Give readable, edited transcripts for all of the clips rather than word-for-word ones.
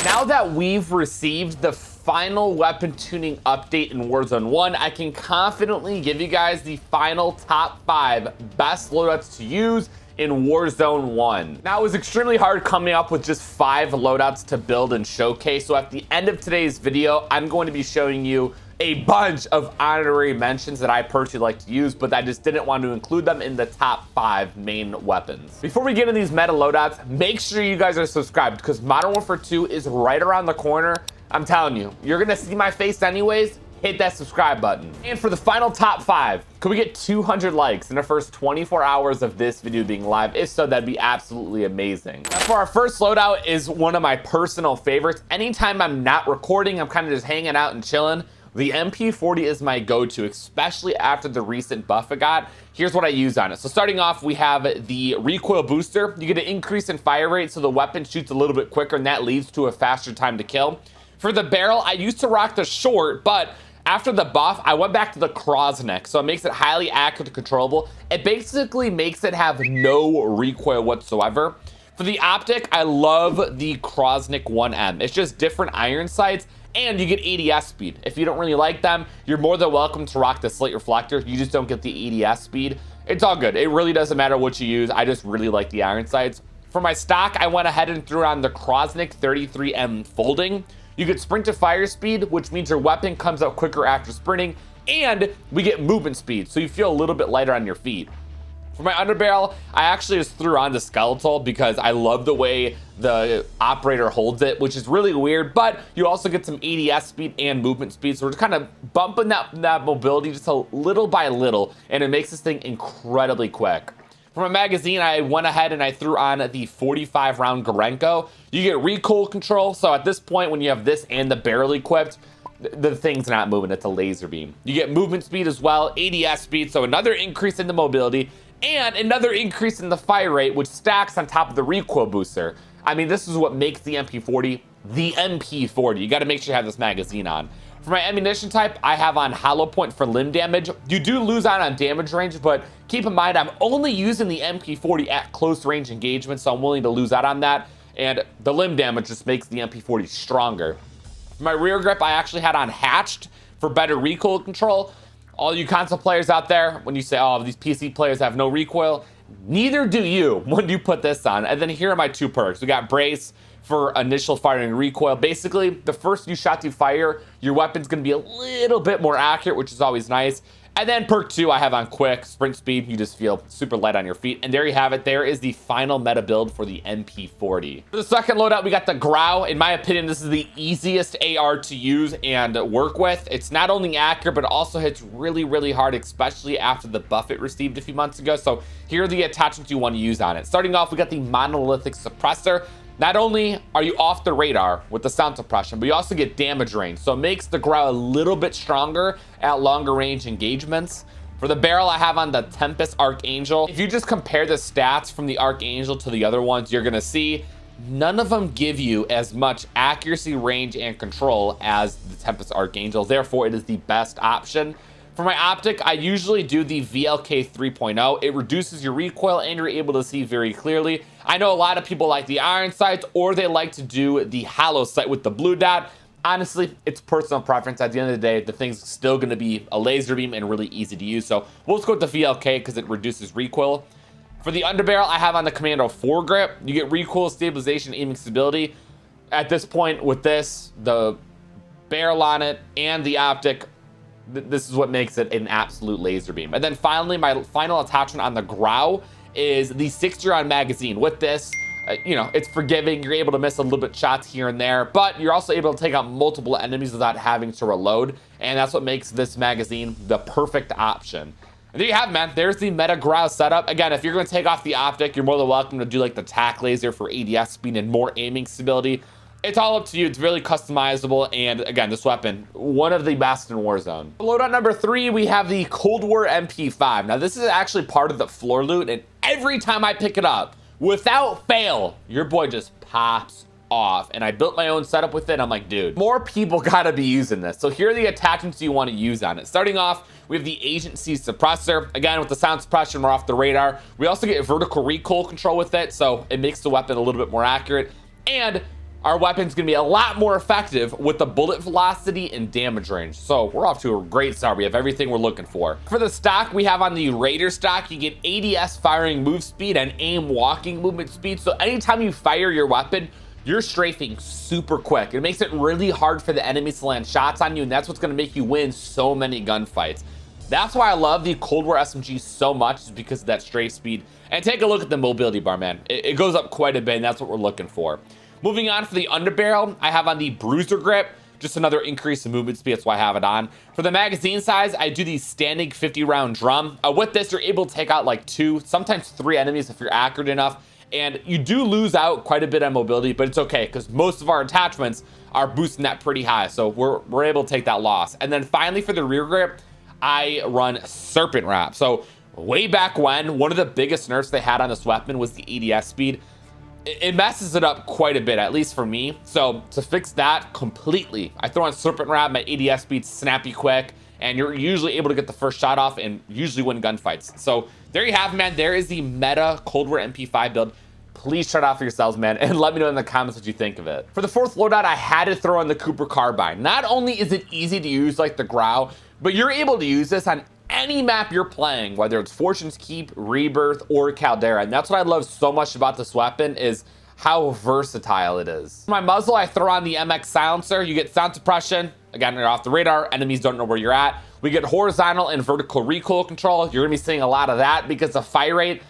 Now that we've received the final weapon tuning update in Warzone 1, I can confidently give you guys the final top 5 best loadouts to use in Warzone 1. Now, it was extremely hard coming up with just 5 loadouts to build and showcase, so at the end of today's video, I'm going to be showing you a bunch of honorary mentions that I personally like to use, but I just didn't want to include them in the top 5 main weapons. Before we get into these meta loadouts, make sure you guys are subscribed because Modern Warfare 2 is right around the corner. I'm telling you, you're gonna see my face anyways. Hit that subscribe button. And for the final top 5, could we get 200 likes in the first 24 hours of this video being live? If so, that'd be absolutely amazing. Now, for our first loadout is one of my personal favorites. Anytime I'm not recording, I'm kind of just hanging out and chilling. The MP40 is my go-to, especially after the recent buff I got. Here's what I use on it. So starting off, we have the recoil booster. You get an increase in fire rate, so the weapon shoots a little bit quicker, and that leads to a faster time to kill. For the barrel, I used to rock the short, but after the buff, I went back to the Krosnick, so it makes it highly accurate and controllable. It basically makes it have no recoil whatsoever. For the optic, I love the Krosnick 1M. It's just different iron sights, and you get ADS speed. If you don't really like them, you're more than welcome to rock the slate reflector. You just don't get the ADS speed. It's all good. It really doesn't matter what you use. I just really like the iron sights. For my stock, I went ahead and threw on the Krosnick 33M folding. You get sprint to fire speed, which means your weapon comes out quicker after sprinting, and we get movement speed, so you feel a little bit lighter on your feet. For my underbarrel, I actually just threw on the skeletal because I love the way the operator holds it, which is really weird, but you also get some ADS speed and movement speed, so we're just kind of bumping that mobility just a little by little, and it makes this thing incredibly quick. For my magazine, I went ahead and I threw on the 45 round Gorenko. You get recoil control, so at this point when you have this and the barrel equipped, the thing's not moving, it's a laser beam. You get movement speed as well, ADS speed, so another increase in the mobility, and another increase in the fire rate, which stacks on top of the recoil booster. I mean, this is what makes the MP40 the MP40. You gotta make sure you have this magazine on. For my ammunition type, I have on hollow point for limb damage. You do lose out on damage range, but keep in mind, I'm only using the MP40 at close range engagement, so I'm willing to lose out on that. And the limb damage just makes the MP40 stronger. For my rear grip, I actually had on hatched for better recoil control. All you console players out there, when you say, oh, these PC players have no recoil, neither do you when you put this on. And then here are my 2 perks. We got brace for initial firing recoil. Basically, the first few shots you fire, your weapon's gonna be a little bit more accurate, which is always nice. And then perk 2, I have on quick sprint speed. You just feel super light on your feet. And there you have it. There is the final meta build for the MP40. For the second loadout, we got the GRAU. In my opinion, this is the easiest AR to use and work with. It's not only accurate, but also hits really, really hard, especially after the buff it received a few months ago. So here are the attachments you want to use on it. Starting off, we got the monolithic suppressor. Not only are you off the radar with the sound suppression, but you also get damage range. So it makes the GRAU a little bit stronger at longer range engagements. For the barrel, I have on the Tempest Archangel. If you just compare the stats from the Archangel to the other ones, you're gonna see none of them give you as much accuracy, range, and control as the Tempest Archangel. Therefore, it is the best option. For my optic, I usually do the VLK 3.0. It reduces your recoil and you're able to see very clearly. I know a lot of people like the iron sights or they like to do the hollow sight with the blue dot. Honestly, it's personal preference. At the end of the day, the thing's still going to be a laser beam and really easy to use. So we'll just go with the VLK because it reduces recoil. For the underbarrel, I have on the Commando foregrip. You get recoil, stabilization, aiming stability. At this point with this, the barrel on it and the optic, this is what makes it an absolute laser beam. And then finally, my final attachment on the GRAU is the 60-round magazine. With this, you know, it's forgiving. You're able to miss a little bit shots here and there, but you're also able to take out multiple enemies without having to reload. And that's what makes this magazine the perfect option. And there you have it, man. There's the meta GRAU setup. Again, if you're going to take off the optic, you're more than welcome to do like the tac laser for ADS speed and more aiming stability. It's all up to you. It's really customizable. And again, this weapon, one of the best in Warzone. Loadout number 3, we have the Cold War MP5. Now, this is actually part of the floor loot. And every time I pick it up, without fail, your boy just pops off. And I built my own setup with it. I'm like, dude, more people gotta be using this. So here are the attachments you want to use on it. Starting off, we have the agency suppressor. Again, with the sound suppression, we're off the radar. We also get vertical recoil control with it. So it makes the weapon a little bit more accurate. And our weapon's gonna be a lot more effective with the bullet velocity and damage range. So we're off to a great start. We have everything we're looking for. For the stock we have on the Raider stock, you get ADS firing move speed and aim walking movement speed. So anytime you fire your weapon, you're strafing super quick. It makes it really hard for the enemies to land shots on you, and that's what's gonna make you win so many gunfights. That's why I love the Cold War SMG so much, is because of that strafe speed. And take a look at the mobility bar, man. It goes up quite a bit, and that's what we're looking for. Moving on, for the underbarrel, I have on the Bruiser Grip, just another increase in movement speed. That's why I have it on. For the magazine size, I do the standing 50-round drum. With this, you're able to take out like 2, sometimes 3 enemies if you're accurate enough. And you do lose out quite a bit on mobility, but it's okay because most of our attachments are boosting that pretty high. So we're able to take that loss. And then finally, for the rear grip, I run Serpent Wrap. So way back when, one of the biggest nerfs they had on this weapon was the ADS speed. It messes it up quite a bit, at least for me. So to fix that completely, I throw on Serpent Wrap, my ADS speed snappy quick, and you're usually able to get the first shot off and usually win gunfights. So there you have it, man. There is the meta Cold War MP5 build. Please try it out for yourselves, man, and let me know in the comments what you think of it. For the fourth loadout, I had to throw on the Cooper Carbine. Not only is it easy to use like the GRAU, but you're able to use this on any map you're playing, whether it's Fortune's Keep, Rebirth, or Caldera. And that's what I love so much about this weapon, is how versatile it is. For my muzzle, I throw on the AMAX silencer. You get sound suppression. Again, you're off the radar. Enemies don't know where you're at. We get horizontal and vertical recoil control. You're gonna be seeing a lot of that because the fire rate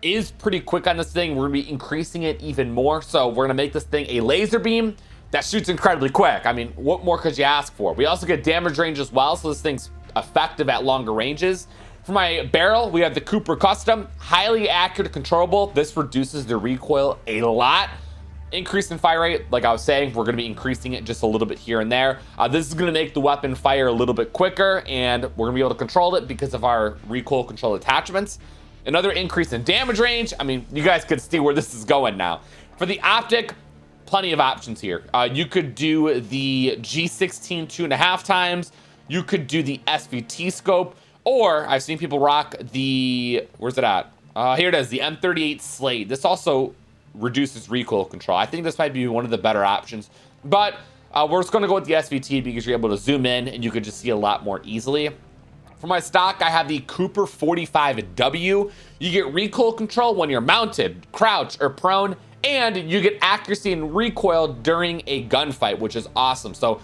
is pretty quick on this thing. We're gonna be increasing it even more. So we're gonna make this thing a laser beam that shoots incredibly quick. I mean, what more could you ask for? We also get damage range as well, so this thing's effective at longer ranges. For my barrel, we have the Cooper Custom, highly accurate, controllable. This reduces the recoil a lot. Increase in fire rate, like I was saying, we're gonna be increasing it just a little bit here and there. This is gonna make the weapon fire a little bit quicker, and we're gonna be able to control it because of our recoil control attachments. Another increase in damage range. I mean, you guys could see where this is going now. For the optic, plenty of options here. You could do the G16 2.5 times. You could do the SVT scope, or I've seen people rock the, where's it at? Here it is, the M38 Slate. This also reduces recoil control. I think this might be one of the better options, but we're just gonna go with the SVT because you're able to zoom in and you could just see a lot more easily. For my stock, I have the Cooper 45W. You get recoil control when you're mounted, crouch, or prone, and you get accuracy and recoil during a gunfight, which is awesome. So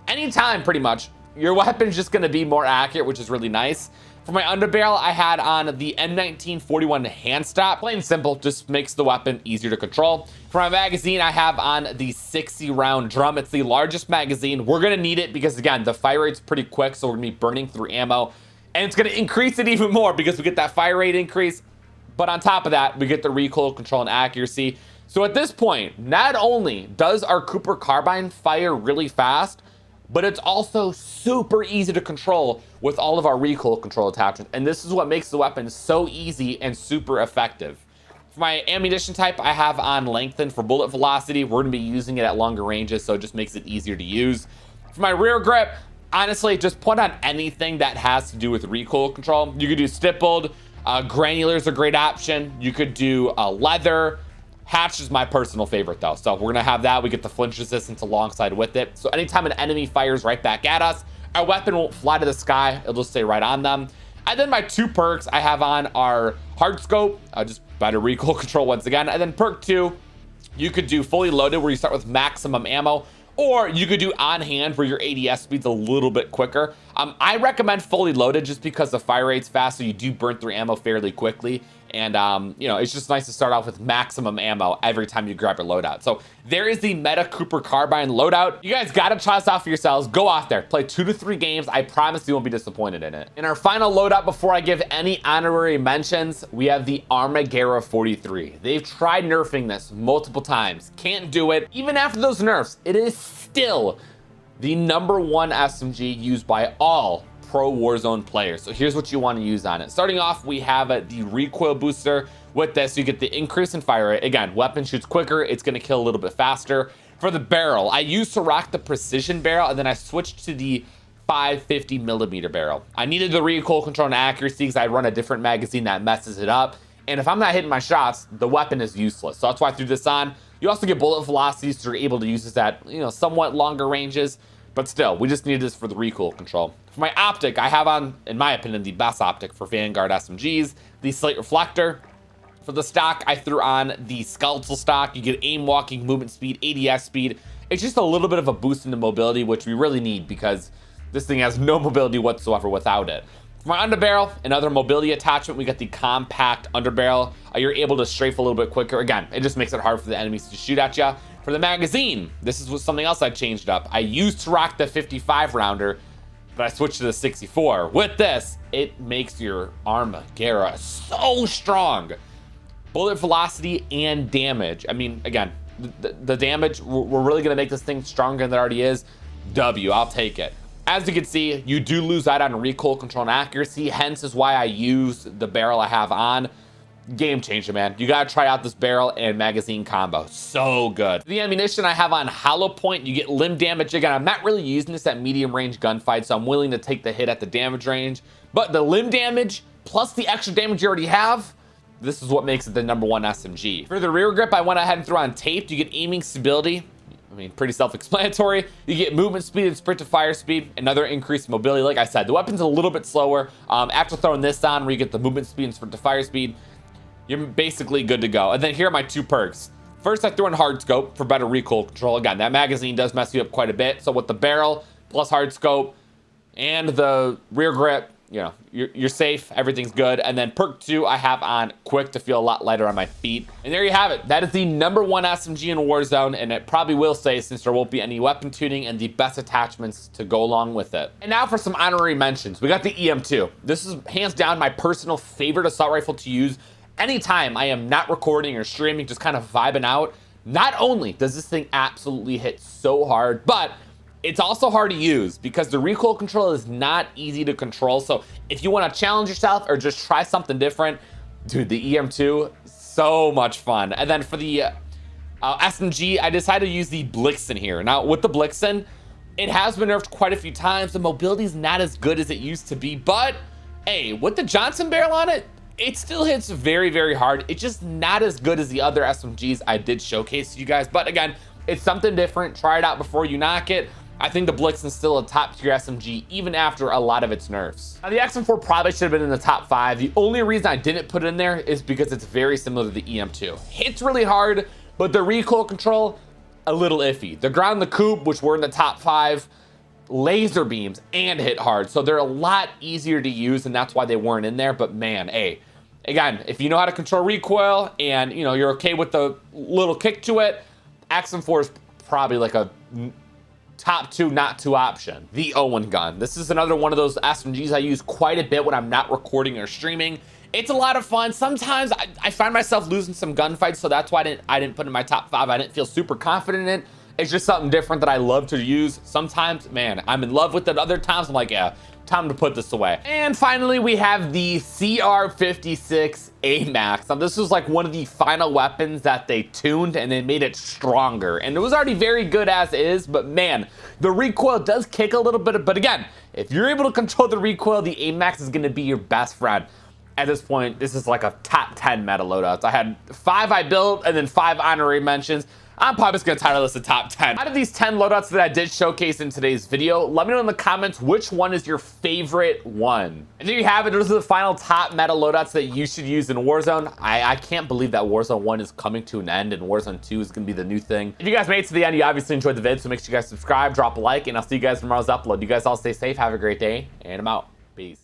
anytime, pretty much, your weapon's just gonna be more accurate, which is really nice. For my underbarrel, I had on the M1941 hand stop. Plain simple, just makes the weapon easier to control. For my magazine, I have on the 60-round drum. It's the largest magazine. We're gonna need it because, again, the fire rate's pretty quick, so we're gonna be burning through ammo. And it's gonna increase it even more because we get that fire rate increase. But on top of that, we get the recoil control and accuracy. So at this point, not only does our Cooper Carbine fire really fast, but it's also super easy to control with all of our recoil control attachments. And this is what makes the weapon so easy and super effective. For my ammunition type, I have on lengthen for bullet velocity. We're gonna be using it at longer ranges, so it just makes it easier to use. For my rear grip, honestly, just put on anything that has to do with recoil control. You could do stippled, granular is a great option. You could do leather. Hatch is my personal favorite though, so we're gonna have that. We get the flinch resistance alongside with it. So anytime an enemy fires right back at us, our weapon won't fly to the sky, it'll just stay right on them. And then my 2 perks I have on are hard scope, just better recoil control once again. And then perk 2, you could do fully loaded where you start with maximum ammo, or you could do on hand where your ADS speed's a little bit quicker. I recommend fully loaded just because the fire rate's fast, so you do burn through ammo fairly quickly. And, you know, it's just nice to start off with maximum ammo every time you grab your loadout. So there is the meta Cooper Carbine loadout. You guys gotta try this out for yourselves. Go out there, play 2 to 3 games. I promise you won't be disappointed in it. In our final loadout, before I give any honorary mentions, we have the ARMAGUERRA 43. They've tried nerfing this multiple times. Can't do it. Even after those nerfs, it is still the #1 SMG used by all pro Warzone players. So here's what you want to use on it. Starting off, we have the recoil booster. With this, you get the increase in fire rate. Again, weapon shoots quicker, it's going to kill a little bit faster. For the barrel, I used to rock the precision barrel, and then I switched to the 550mm barrel. I needed the recoil control and accuracy because I run a different magazine that messes it up. And if I'm not hitting my shots, the weapon is useless. So that's why I threw this on. You also get bullet velocities, so you're able to use this at, you know, somewhat longer ranges. But still, we just need this for the recoil control. For my optic, I have on, in my opinion, the best optic for Vanguard SMGs, the slate reflector. For the stock, I threw on the skeletal stock. You get aim walking, movement speed, ADS speed. It's just a little bit of a boost in the mobility, which we really need because this thing has no mobility whatsoever without it. For my underbarrel, another mobility attachment, we got the compact underbarrel. You're able to strafe a little bit quicker. Again, it just makes it hard for the enemies to shoot at you. For the magazine, this is something else I changed up. I used to rock the 55 rounder, but I switched to the 64. With this, it makes your ARMAGUERRA so strong. Bullet velocity and damage. I mean, again, the damage, we're really gonna make this thing stronger than it already is. I'll take it. As you can see, you do lose out on recoil control and accuracy, hence is why I use the barrel I have on. Game changer, man. You gotta try out this barrel and magazine combo. So good. The ammunition I have on hollow point, you get limb damage. Again, I'm not really using this at medium range gunfight, so I'm willing to take the hit at the damage range. But the limb damage, plus the extra damage you already have, this is what makes it the #1 SMG. For the rear grip, I went ahead and threw on taped. You get aiming stability. I mean, pretty self-explanatory. You get movement speed and sprint to fire speed, another increased mobility. Like I said, the weapon's a little bit slower. After throwing this on, where you get the movement speed and sprint to fire speed, you're basically good to go. And then here are my 2 perks. First, I threw in hard scope for better recoil control. Again, that magazine does mess you up quite a bit. So with the barrel plus hard scope and the rear grip, you know, you're safe, everything's good. And then perk 2, I have on quick to feel a lot lighter on my feet. And there you have it. That is the #1 SMG in Warzone, and it probably will stay since there won't be any weapon tuning and the best attachments to go along with it. And now for some honorary mentions. We got the EM2. This is hands down my personal favorite assault rifle to use anytime I am not recording or streaming, just kind of vibing out. Not only does this thing absolutely hit so hard, but it's also hard to use because the recoil control is not easy to control. So if you want to challenge yourself or just try something different, dude, the EM2, so much fun. And then for the SMG, I decided to use the BLIXEN here. Now with the BLIXEN, it has been nerfed quite a few times. The mobility is not as good as it used to be, but hey, with the Johnson barrel on it, it still hits very, very hard. It's just not as good as the other SMGs I did showcase to you guys. But again, it's something different. Try it out before you knock it. I think the BLIXEN is still a top tier SMG, even after a lot of its nerfs. Now, the XM4 probably should have been in the top 5. The only reason I didn't put it in there is because it's very similar to the EM2. Hits really hard, but the recoil control, a little iffy. The ground, the coupe, which were in the top 5, laser beams and hit hard. So they're a lot easier to use, and that's why they weren't in there. But man, hey, again, if you know how to control recoil and you know you're okay with the little kick to it, XM4 is probably like a top 2, not 2 option. The OWEN gun. This is another one of those SMGs I use quite a bit when I'm not recording or streaming. It's a lot of fun. Sometimes I find myself losing some gunfights, so that's why I didn't put it in my top 5. I didn't feel super confident in it. It's just something different that I love to use. Sometimes, man, I'm in love with it. Other times, I'm like, yeah, time to put this away. And finally, we have the CR56 AMAX. Now, this was like one of the final weapons that they tuned and they made it stronger. And it was already very good as is, but man, the recoil does kick a little bit. But again, if you're able to control the recoil, the AMAX is gonna be your best friend. At this point, this is like a top 10 meta loadouts. I had 5 I built and then 5 honorary mentions. I'm probably just gonna title this a top 10. Out of these 10 loadouts that I did showcase in today's video, let me know in the comments which one is your favorite one. And there you have it. Those are the final top meta loadouts that you should use in Warzone. I can't believe that Warzone 1 is coming to an end and Warzone 2 is gonna be the new thing. If you guys made it to the end, you obviously enjoyed the vid, so make sure you guys subscribe, drop a like, and I'll see you guys tomorrow's upload. You guys all stay safe, have a great day, and I'm out. Peace.